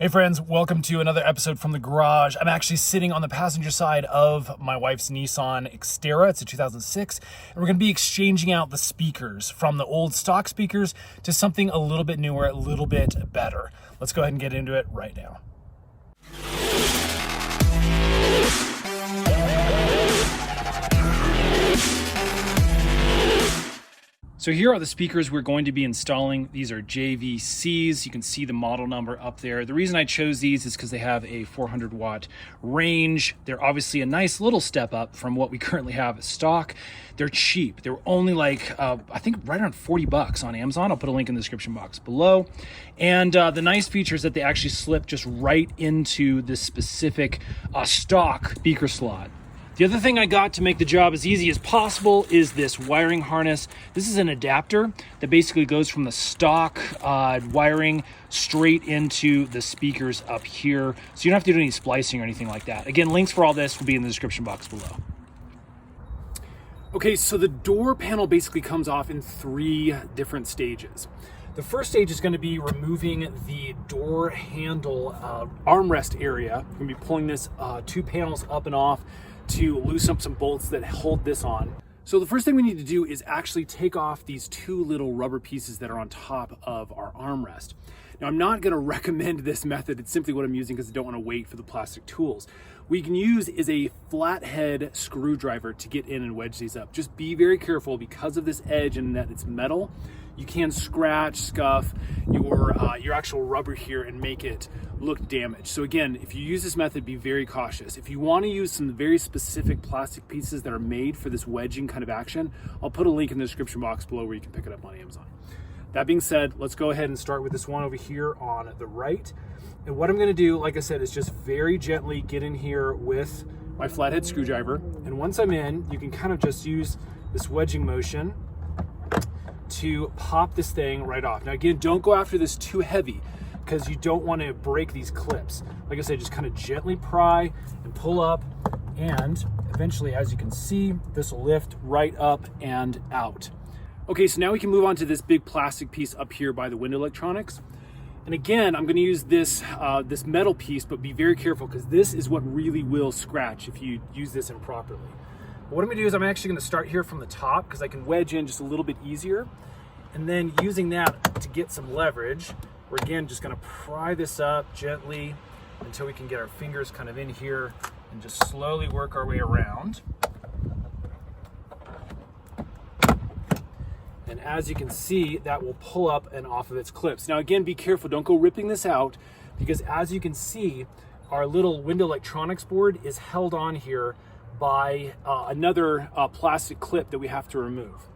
Hey friends, welcome to another episode from the garage. I'm actually sitting on the passenger side of my wife's Nissan Xterra. It's a 2006, and we're gonna be exchanging out the speakers from the old stock speakers to something a little bit newer, a little bit better. Let's go ahead and get into it right now. So here are the speakers we're going to be installing. These are JVCs. You can see the model number up there. The reason I chose these is because they have a 400 watt range. They're obviously a nice little step up from what we currently have stock. They're cheap. They're only like, I think right around 40 bucks on Amazon. I'll put a link in the description box below. And the nice feature is that they actually slip just right into this specific stock speaker slot. The other thing I got to make the job as easy as possible is this wiring harness. This is an adapter that basically goes from the stock wiring straight into the speakers up here. So you don't have to do any splicing or anything like that. Again, links for all this will be in the description box below. Okay, so the door panel basically comes off in 3 different stages. The first stage is going to be removing the door handle armrest area. We're going to be pulling this 2 panels up and off to loosen up some bolts that hold this on. So the first thing we need to do is actually take off these 2 little rubber pieces that are on top of our armrest. Now, I'm not going to recommend this method. It's simply what I'm using because I don't want to wait for the plastic tools. What you can use is a flathead screwdriver to get in and wedge these up. Just be very careful because of this edge and that it's metal. You can scratch, scuff your actual rubber here and make it look damaged. So again, if you use this method, be very cautious. If you want to use some very specific plastic pieces that are made for this wedging kind of action, I'll put a link in the description box below where you can pick it up on Amazon. That being said, let's go ahead and start with this one over here on the right. And what I'm going to do, like I said, is just very gently get in here with my flathead screwdriver. And once I'm in, you can kind of just use this wedging motion to pop this thing right off. Now again, don't go after this too heavy because you don't want to break these clips. Like I said, just kind of gently pry and pull up, and eventually, as you can see, this will lift right up and out. Okay, so now we can move on to this big plastic piece up here by the window electronics. And again, I'm going to use this this metal piece, but be very careful because this is what really will scratch if you use this improperly. But what I'm going to do is I'm actually going to start here from the top because I can wedge in just a little bit easier. And then using that to get some leverage, we're again just going to pry this up gently until we can get our fingers kind of in here and just slowly work our way around. And as you can see, that will pull up and off of its clips. Now again, be careful, don't go ripping this out because as you can see, our little window electronics board is held on here by another plastic clip that we have to remove.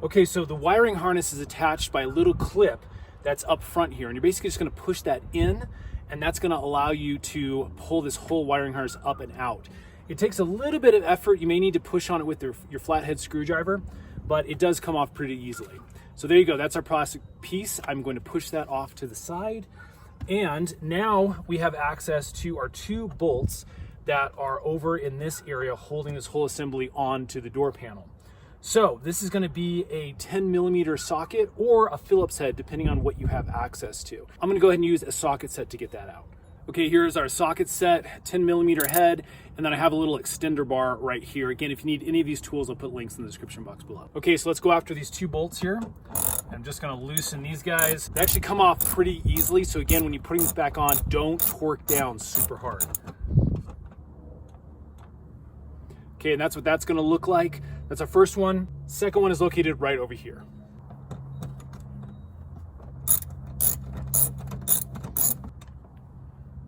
Okay, so the wiring harness is attached by a little clip that's up front here, and you're basically just going to push that in, and that's going to allow you to pull this whole wiring harness up and out. It takes a little bit of effort. You may need to push on it with your flathead screwdriver, but it does come off pretty easily. So there you go, that's our plastic piece. I'm going to push that off to the side, and now we have access to our 2 bolts that are over in this area holding this whole assembly onto the door panel. So this is going to be a 10mm socket or a Phillips head, depending on what you have access to. I'm going to go ahead and use a socket set to get that out. Okay, here's our socket set, 10mm head, and then I have a little extender bar right here. Again, if you need any of these tools, I'll put links in the description box below. Okay, so let's go after these 2 bolts here. I'm just going to loosen these guys. They actually come off pretty easily, so again, when you're putting this back on, don't torque down super hard. Okay, and that's what that's going to look like. That's our first one. Second one is located right over here.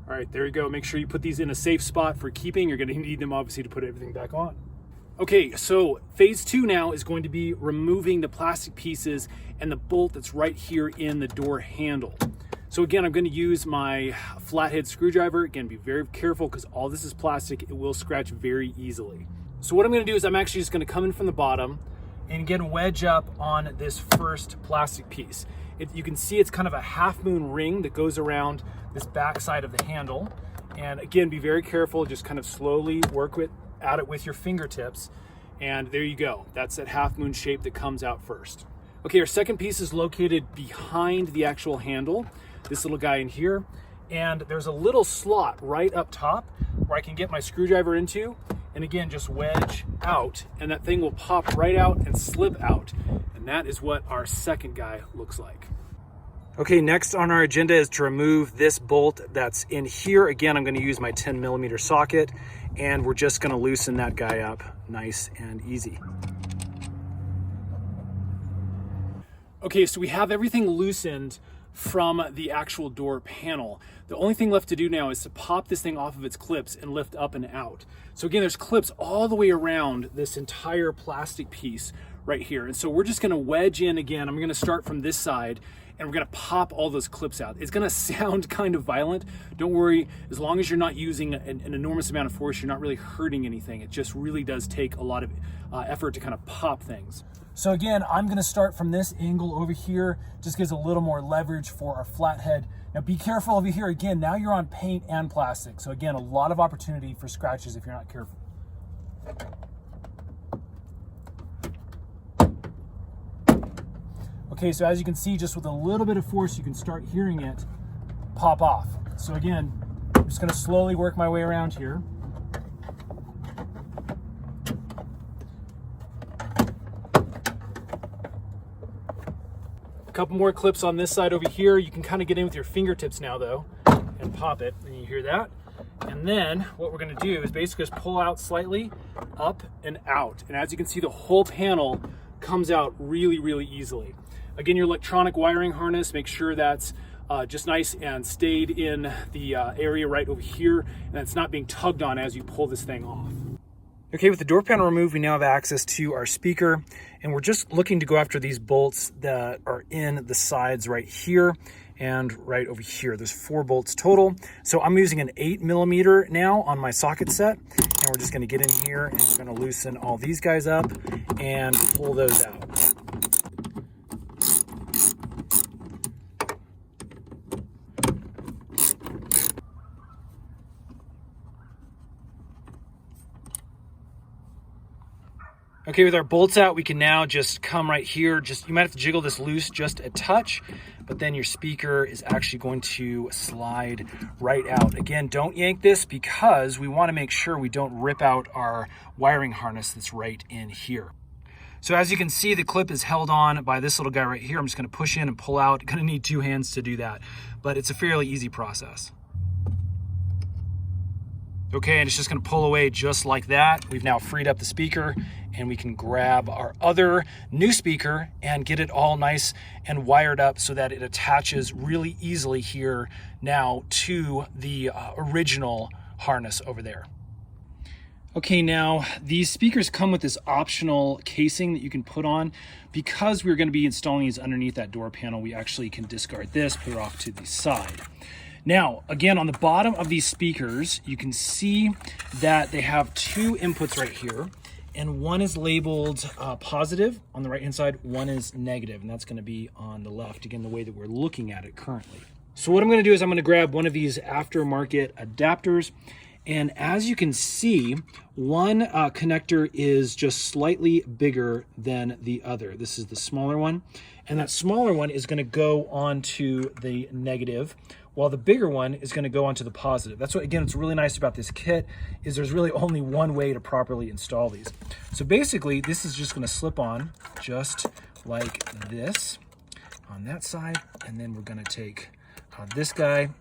All right, there you go. Make sure you put these in a safe spot for keeping. You're going to need them obviously to put everything back on. Okay, so phase 2 now is going to be removing the plastic pieces and the bolt that's right here in the door handle. So again, I'm going to use my flathead screwdriver. Again, be very careful because all this is plastic. It will scratch very easily. So what I'm going to do is I'm actually just going to come in from the bottom and get a wedge up on this first plastic piece. You can see it's kind of a half moon ring that goes around this back side of the handle. And again, be very careful. Just kind of slowly work at it with your fingertips. And there you go. That's that half moon shape that comes out first. Okay, our second piece is located behind the actual handle. This little guy in here. and there's a little slot right up top where I can get my screwdriver into, and again, just wedge out, and that thing will pop right out and slip out. And that is what our second guy looks like. Okay, next on our agenda is to remove this bolt that's in here. Again, I'm going to use my 10mm socket, and we're just going to loosen that guy up nice and easy. Okay, so we have everything loosened from the actual door panel. The only thing left to do now is to pop this thing off of its clips and lift up and out. So again, there's clips all the way around this entire plastic piece right here. And so we're just gonna wedge in again. I'm gonna start from this side, and we're gonna pop all those clips out. It's gonna sound kind of violent. Don't worry, as long as you're not using an enormous amount of force, you're not really hurting anything. It just really does take a lot of effort to kind of pop things. So again, I'm gonna start from this angle over here, just gives a little more leverage for our flathead. Now be careful over here. Again, now you're on paint and plastic. So again, a lot of opportunity for scratches if you're not careful. Okay, so as you can see, just with a little bit of force, you can start hearing it pop off. So again, I'm just gonna slowly work my way around here. A couple more clips on this side over here. You can kind of get in with your fingertips now though, and pop it, and you hear that. And then what we're gonna do is basically just pull out slightly, up and out. And as you can see, the whole panel comes out really, really easily. Again, your electronic wiring harness, make sure that's just nice and stayed in the area right over here, and it's not being tugged on as you pull this thing off. Okay, with the door panel removed, we now have access to our speaker, and we're just looking to go after these bolts that are in the sides right here and right over here. There's 4 bolts total. So I'm using an 8mm now on my socket set, and we're just gonna get in here and we're gonna loosen all these guys up and pull those out. Okay, with our bolts out, we can now just come right here. You might have to jiggle this loose just a touch, but then your speaker is actually going to slide right out. Again, don't yank this because we want to make sure we don't rip out our wiring harness that's right in here. So as you can see, the clip is held on by this little guy right here. I'm just going to push in and pull out. Going to need 2 hands to do that, but it's a fairly easy process. Okay, and it's just going to pull away just like that. We've now freed up the speaker, and we can grab our other new speaker and get it all nice and wired up so that it attaches really easily here now to the original harness over there. Okay, now these speakers come with this optional casing that you can put on. Because we're going to be installing these underneath that door panel, we actually can discard this, put it off to the side. Now, again, on the bottom of these speakers, you can see that they have 2 inputs right here, and one is labeled positive on the right-hand side, one is negative, and that's going to be on the left, again, the way that we're looking at it currently. So what I'm going to do is I'm going to grab one of these aftermarket adapters, and as you can see, one connector is just slightly bigger than the other. This is the smaller one, and that smaller one is going to go onto the negative, while the bigger one is going to go onto the positive. That's what, again, it's really nice about this kit, is there's really only one way to properly install these. So basically, this is just going to slip on just like this on that side, and then we're going to take this guy, and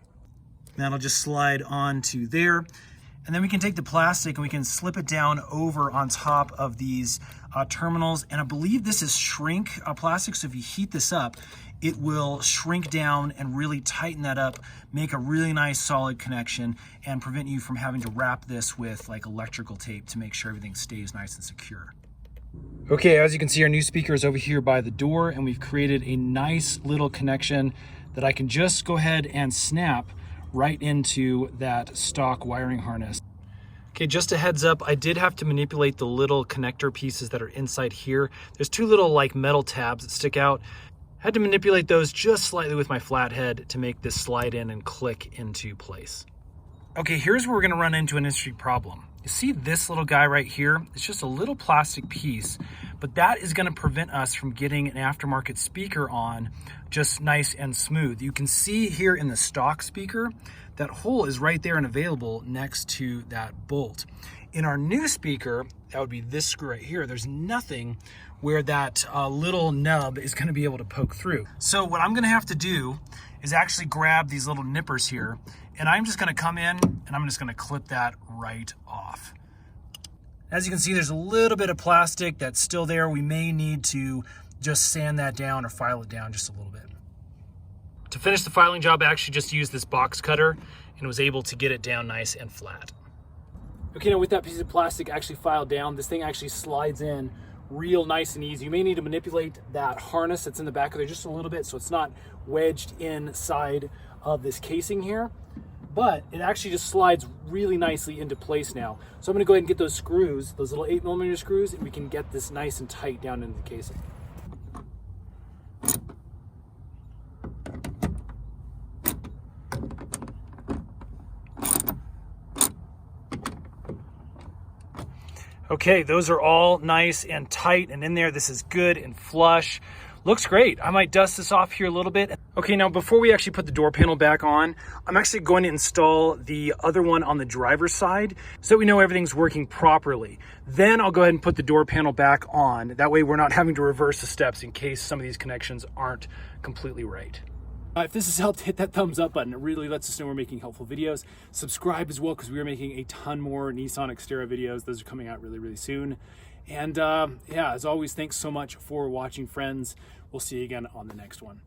that'll just slide onto there. And then we can take the plastic and we can slip it down over on top of these terminals. And I believe this is shrink plastic, so if you heat this up, it will shrink down and really tighten that up, make a really nice solid connection, and prevent you from having to wrap this with like electrical tape to make sure everything stays nice and secure. Okay, as you can see, our new speaker is over here by the door, and we've created a nice little connection that I can just go ahead and snap right into that stock wiring harness. Okay, just a heads up, I did have to manipulate the little connector pieces that are inside here. There's 2 little like metal tabs that stick out. Had to manipulate those just slightly with my flathead to make this slide in and click into place. Okay, here's where we're gonna run into an interesting problem. You see this little guy right here? It's just a little plastic piece, but that is gonna prevent us from getting an aftermarket speaker on just nice and smooth. You can see here in the stock speaker, that hole is right there and available next to that bolt. In our new speaker, that would be this screw right here, there's nothing where that little nub is gonna be able to poke through. So what I'm gonna have to do is actually grab these little nippers here, and I'm just gonna come in and I'm just gonna clip that right off. As you can see, there's a little bit of plastic that's still there. We may need to just sand that down or file it down just a little bit. To finish the filing job, I actually just used this box cutter and was able to get it down nice and flat. Okay, now with that piece of plastic actually filed down, this thing actually slides in real nice and easy. You may need to manipulate that harness that's in the back of there just a little bit so it's not wedged inside of this casing here, but it actually just slides really nicely into place now. So I'm gonna go ahead and get those screws, those little 8mm screws, and we can get this nice and tight down into the casing. Okay, those are all nice and tight and in there. This is good and flush. Looks great. I might dust this off here a little bit. Okay, now before we actually put the door panel back on, I'm actually going to install the other one on the driver's side so we know everything's working properly. Then I'll go ahead and put the door panel back on. That way we're not having to reverse the steps in case some of these connections aren't completely right. If this has helped, hit that thumbs up button. It really lets us know we're making helpful videos. Subscribe as well, because we are making a ton more Nissan Xterra videos. Those are coming out really, really soon. And yeah, as always, thanks so much for watching, friends. We'll see you again on the next one.